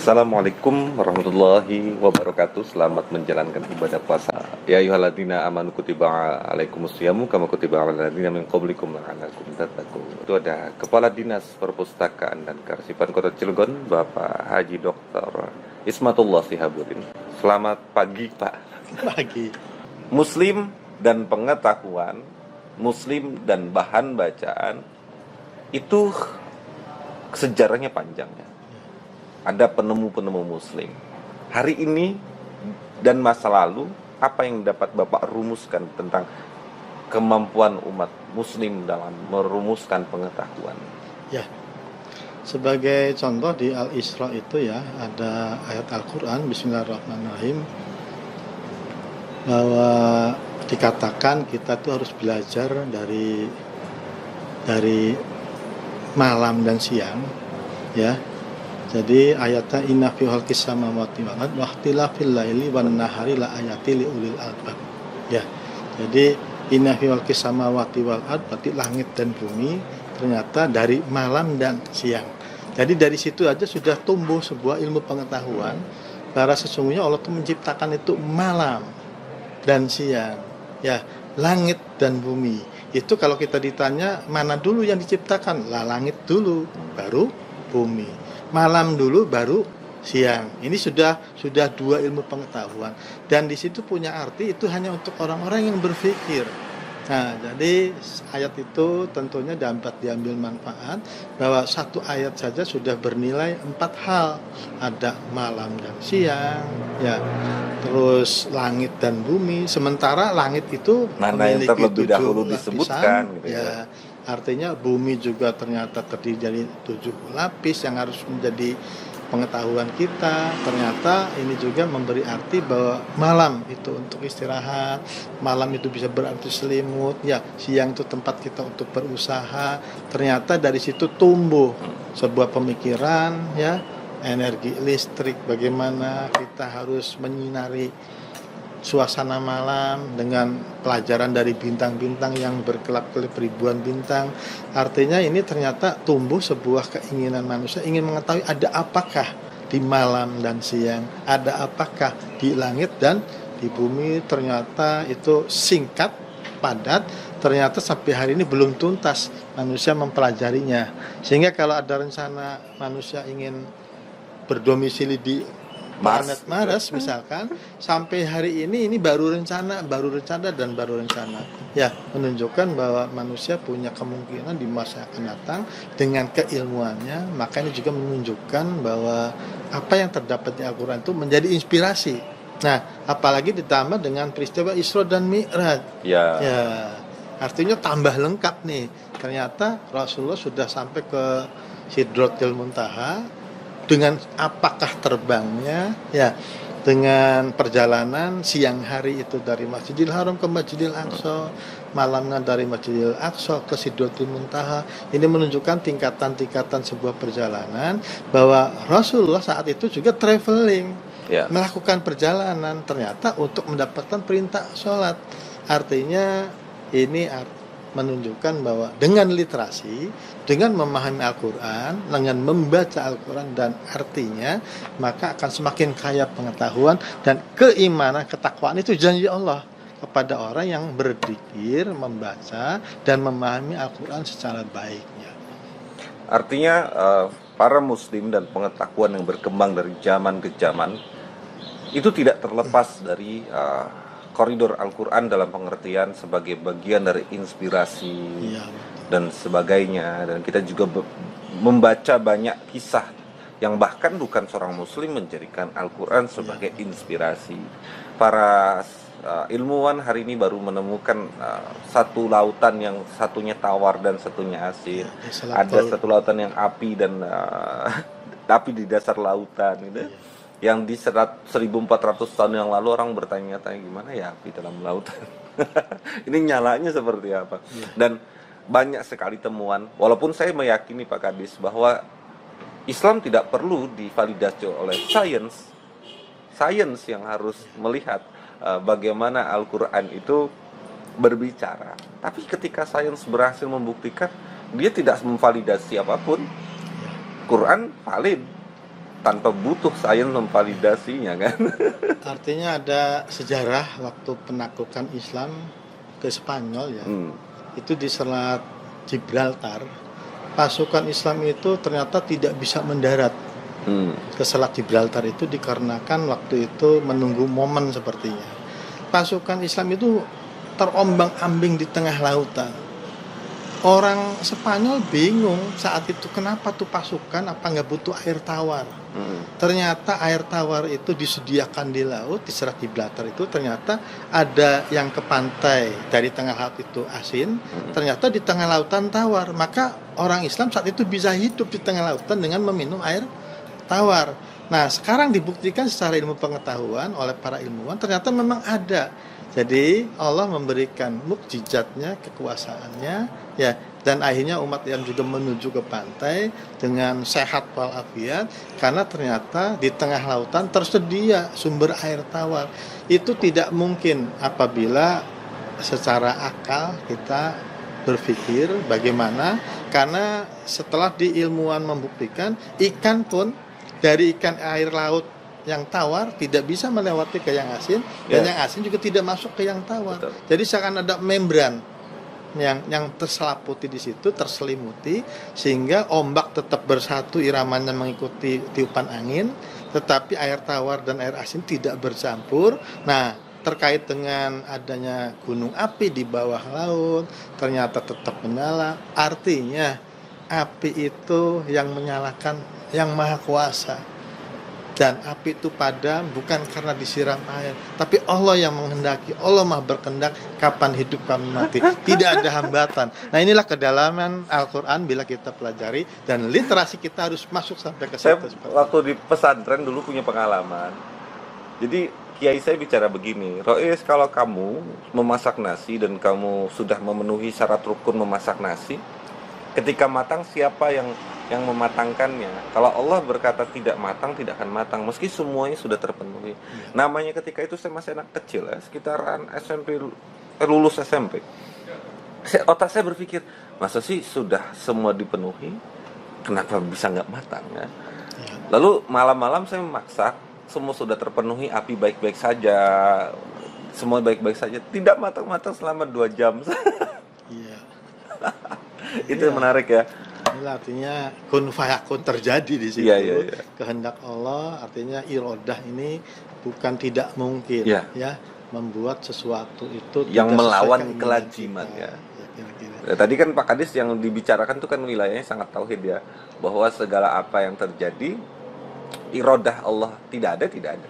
Assalamualaikum warahmatullahi wabarakatuh. Selamat menjalankan ibadah puasa. Ya ayyuhalladzina amanu kutiba alaikumusyamu kama kutiba alal ladzina min qablikum la'allakum tattaqun. Itu ada Kepala Dinas Perpustakaan dan Kearsipan Kota Cilegon, Bapak Haji Dr. Ismatullah Sihabuddin. Selamat pagi, Pak. Pagi. Muslim dan pengetahuan, Muslim dan bahan bacaan itu sejarahnya panjang ya. Ada penemu-penemu Muslim. Hari ini dan masa lalu, apa yang dapat Bapak rumuskan tentang kemampuan umat Muslim dalam merumuskan pengetahuan? Ya, sebagai contoh di Al-Isra itu ya, ada ayat Al-Quran, Bismillahirrahmanirrahim, bahwa dikatakan kita tuh harus belajar dari malam dan siang, ya. Jadi ayatnya inna fi khalqis samawati wal ardi wa ikhtilafil laili wan nahari la ayati li ulil albab. Ya. Jadi inna fi khalqis samawati wal ardi, berarti langit dan bumi ternyata dari malam dan siang. Jadi dari situ aja sudah tumbuh sebuah ilmu pengetahuan bahwa sesungguhnya Allah itu menciptakan itu malam dan siang. Ya, langit dan bumi. Itu kalau kita ditanya mana dulu yang diciptakan? Lah langit dulu, baru bumi. Malam dulu baru siang. Ini sudah dua ilmu pengetahuan, dan di situ punya arti itu hanya untuk orang-orang yang berpikir. Nah, jadi ayat itu tentunya dapat diambil manfaat bahwa satu ayat saja sudah bernilai 4 hal. Ada malam dan siang, ya. Terus langit dan bumi. Sementara langit itu Mana yang terlebih dahulu disebutkan gitu ya. Artinya bumi juga ternyata terdiri dari 7 lapis yang harus menjadi pengetahuan kita. Ternyata ini juga memberi arti bahwa malam itu untuk istirahat, malam itu bisa berarti selimut, ya, siang itu tempat kita untuk berusaha. Ternyata dari situ tumbuh sebuah pemikiran, ya, energi listrik, bagaimana kita harus menyinari suasana malam dengan pelajaran dari bintang-bintang yang berkelap-kelip ribuan bintang. Artinya ini ternyata tumbuh sebuah keinginan manusia ingin mengetahui ada apakah di malam dan siang, ada apakah di langit dan di bumi. Ternyata itu singkat, padat, ternyata sampai hari ini belum tuntas manusia mempelajarinya. Sehingga kalau ada rencana manusia ingin berdomisili di planet Mars misalkan, sampai hari ini baru rencana. Ya, menunjukkan bahwa manusia punya kemungkinan di masa akan datang dengan keilmuannya. Maka ini juga menunjukkan bahwa apa yang terdapat di Al-Quran itu menjadi inspirasi. Nah, apalagi ditambah dengan peristiwa Isra dan Mi'raj. Ya, artinya tambah lengkap nih. Ternyata Rasulullah sudah sampai ke Sidratil Muntaha. Dengan apakah terbangnya, ya, dengan perjalanan siang hari itu dari Masjidil Haram ke Masjidil Aqsa, malamnya dari Masjidil Aqsa ke Sidratul Muntaha. Ini menunjukkan tingkatan-tingkatan sebuah perjalanan, bahwa Rasulullah saat itu juga traveling, melakukan perjalanan ternyata untuk mendapatkan perintah sholat. Artinya ini menunjukkan bahwa dengan literasi, dengan memahami Al-Quran, dengan membaca Al-Quran dan artinya, maka akan semakin kaya pengetahuan dan keimanan, ketakwaan. Itu janji Allah kepada orang yang berzikir, membaca dan memahami Al-Quran secara baiknya. Artinya para Muslim dan pengetahuan yang berkembang dari zaman ke zaman itu tidak terlepas dari koridor Al-Quran dalam pengertian sebagai bagian dari inspirasi dan sebagainya. Dan kita juga membaca banyak kisah yang bahkan bukan seorang Muslim menjadikan Al-Quran sebagai inspirasi. Para ilmuwan hari ini baru menemukan satu lautan yang satunya tawar dan satunya asin. Ada satu lautan yang api dan api di dasar lautan gitu. Yang di 1400 tahun yang lalu orang bertanya-tanya gimana ya api dalam lautan. Ini nyalanya seperti apa. Dan banyak sekali temuan. Walaupun saya meyakini Pak Kadis bahwa Islam tidak perlu divalidasi oleh sains. Sains yang harus melihat bagaimana Al-Quran itu berbicara. Tapi ketika sains berhasil membuktikan, dia tidak memvalidasi apapun. Quran valid. tanpa butuh sains memvalidasinya kan. Artinya ada sejarah waktu penaklukan Islam ke Spanyol ya. Itu di Selat Gibraltar. Pasukan Islam itu ternyata tidak bisa mendarat ke Selat Gibraltar itu dikarenakan waktu itu menunggu momen sepertinya. Pasukan Islam itu terombang-ambing di tengah lautan. Orang Spanyol bingung saat itu kenapa tuh pasukan apa nggak butuh air tawar. Ternyata air tawar itu disediakan di laut, di Selat Gibraltar itu ternyata ada yang ke pantai dari tengah laut itu asin, ternyata di tengah lautan tawar. Maka orang Islam saat itu bisa hidup di tengah lautan dengan meminum air tawar. Nah, sekarang dibuktikan secara ilmu pengetahuan oleh para ilmuwan ternyata memang ada. Jadi Allah memberikan mukjizatnya, kekuasaannya, ya, dan akhirnya umat yang juga menuju ke pantai dengan sehat walafiat karena ternyata di tengah lautan tersedia sumber air tawar. Itu tidak mungkin apabila secara akal kita berpikir bagaimana, karena setelah diilmuwan membuktikan ikan pun dari ikan air laut yang tawar tidak bisa melewati ke yang asin, dan yang asin juga tidak masuk ke yang tawar. Betul. Jadi seakan ada membran yang terselaputi di situ, terselimuti, sehingga ombak tetap bersatu, iramanya mengikuti tiupan angin, tetapi air tawar dan air asin tidak bercampur. Nah, terkait dengan adanya gunung api di bawah laut ternyata tetap menyala. Artinya api itu yang menyalakan yang maha kuasa. Dan api itu padam bukan karena disiram air, tapi Allah yang menghendaki. Allah maha berkehendak kapan hidup kapan mati, tidak ada hambatan. Nah, inilah kedalaman Al-Quran bila kita pelajari, dan literasi kita harus masuk sampai ke Saya situ. waktu di pesantren dulu punya pengalaman. Jadi kiai saya bicara begini, Rois, kalau kamu memasak nasi dan kamu sudah memenuhi syarat rukun memasak nasi, ketika matang siapa yang mematangkannya? Kalau Allah berkata tidak matang, tidak akan matang meski semuanya sudah terpenuhi. Namanya ketika itu saya masih anak kecil ya, sekitaran SMP, lulus SMP. Otak saya berpikir, masa sih sudah semua dipenuhi, kenapa bisa nggak matang ya? Lalu malam-malam saya memaksa, semua sudah terpenuhi, api baik-baik saja, semua baik-baik saja, tidak matang-matang selama 2 jam. Iya. Itu yang menarik ya. Ini artinya kun fayakun terjadi di situ. Iya. Kehendak Allah, artinya irodah ini bukan tidak mungkin, Iya. ya, membuat sesuatu itu Yang tidak melawan sesuai keinginan kelaziman kita. ya. Kira-kira. Nah, tadi kan Pak Kadis yang dibicarakan itu kan wilayahnya sangat tauhid ya, bahwa segala apa yang terjadi irodah Allah tidak ada. Ya.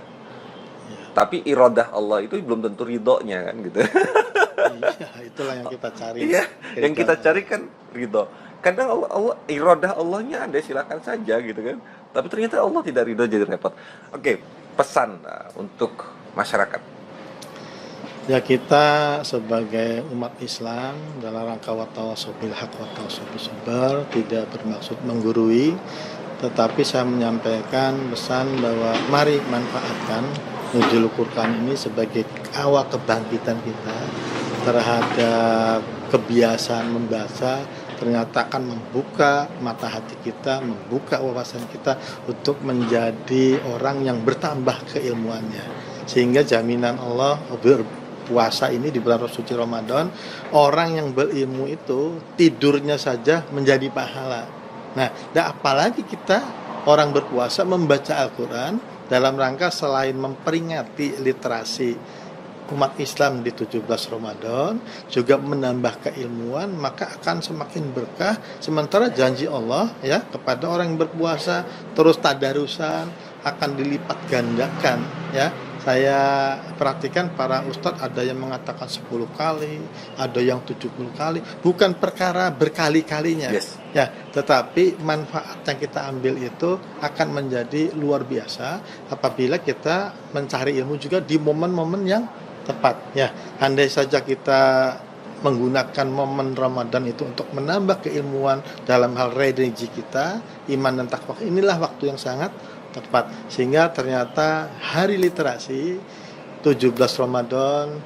Tapi irodah Allah itu belum tentu ridhonya kan gitu. Iya, itulah yang kita cari. Iya, yang kita cari kan ridho. Kadang Allah irodah Allahnya ada, silakan saja gitu kan. Tapi ternyata Allah tidak ridho, jadi repot. Oke, pesan untuk masyarakat. Ya, kita sebagai umat Islam dalam rangka watawasau bil haq watawasau bis sabr tidak bermaksud menggurui, tetapi saya menyampaikan pesan bahwa mari manfaatkan Nuzul Quran ini sebagai awal kebangkitan kita terhadap kebiasaan membaca. Ternyata akan membuka mata hati kita, membuka wawasan kita untuk menjadi orang yang bertambah keilmuannya. Sehingga jaminan Allah berpuasa ini di bulan suci Ramadan, orang yang berilmu itu tidurnya saja menjadi pahala. Nah, dan apalagi kita orang berpuasa membaca Al-Quran dalam rangka selain memperingati literasi umat Islam di 17 Ramadan, juga menambah keilmuan, maka akan semakin berkah. Sementara janji Allah ya kepada orang yang berpuasa terus tadarusan akan dilipat gandakan ya. Saya perhatikan para ustadz ada yang mengatakan 10 kali, ada yang 70 kali, bukan perkara berkali-kalinya. Yes. Ya, tetapi manfaat yang kita ambil itu akan menjadi luar biasa apabila kita mencari ilmu juga di momen-momen yang tepat ya. Andai saja kita menggunakan momen Ramadan itu untuk menambah keilmuan dalam hal religi kita, iman dan takwa, inilah waktu yang sangat tepat. Sehingga ternyata hari literasi 17 Ramadan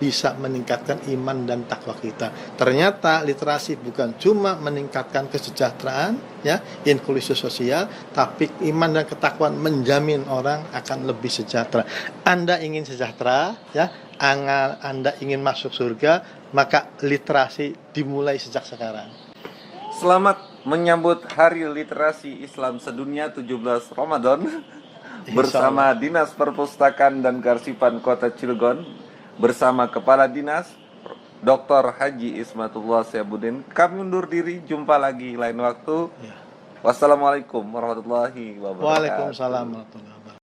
bisa meningkatkan iman dan takwa kita. Ternyata literasi bukan cuma meningkatkan kesejahteraan, ya, inklusi sosial, tapi iman dan ketakwaan menjamin orang akan lebih sejahtera. Anda ingin sejahtera, ya, Anda ingin masuk surga, maka literasi dimulai sejak sekarang. Selamat menyambut Hari Literasi Islam Sedunia 17 Ramadan bersama Dinas Perpustakaan dan Kearsipan Kota Cilegon, bersama Kepala Dinas Dr. Haji Ismatullah Syahbudin. Kami undur diri, jumpa lagi lain waktu. Ya. Wassalamualaikum warahmatullahi wabarakatuh. Waalaikumsalam warahmatullahi wabarakatuh.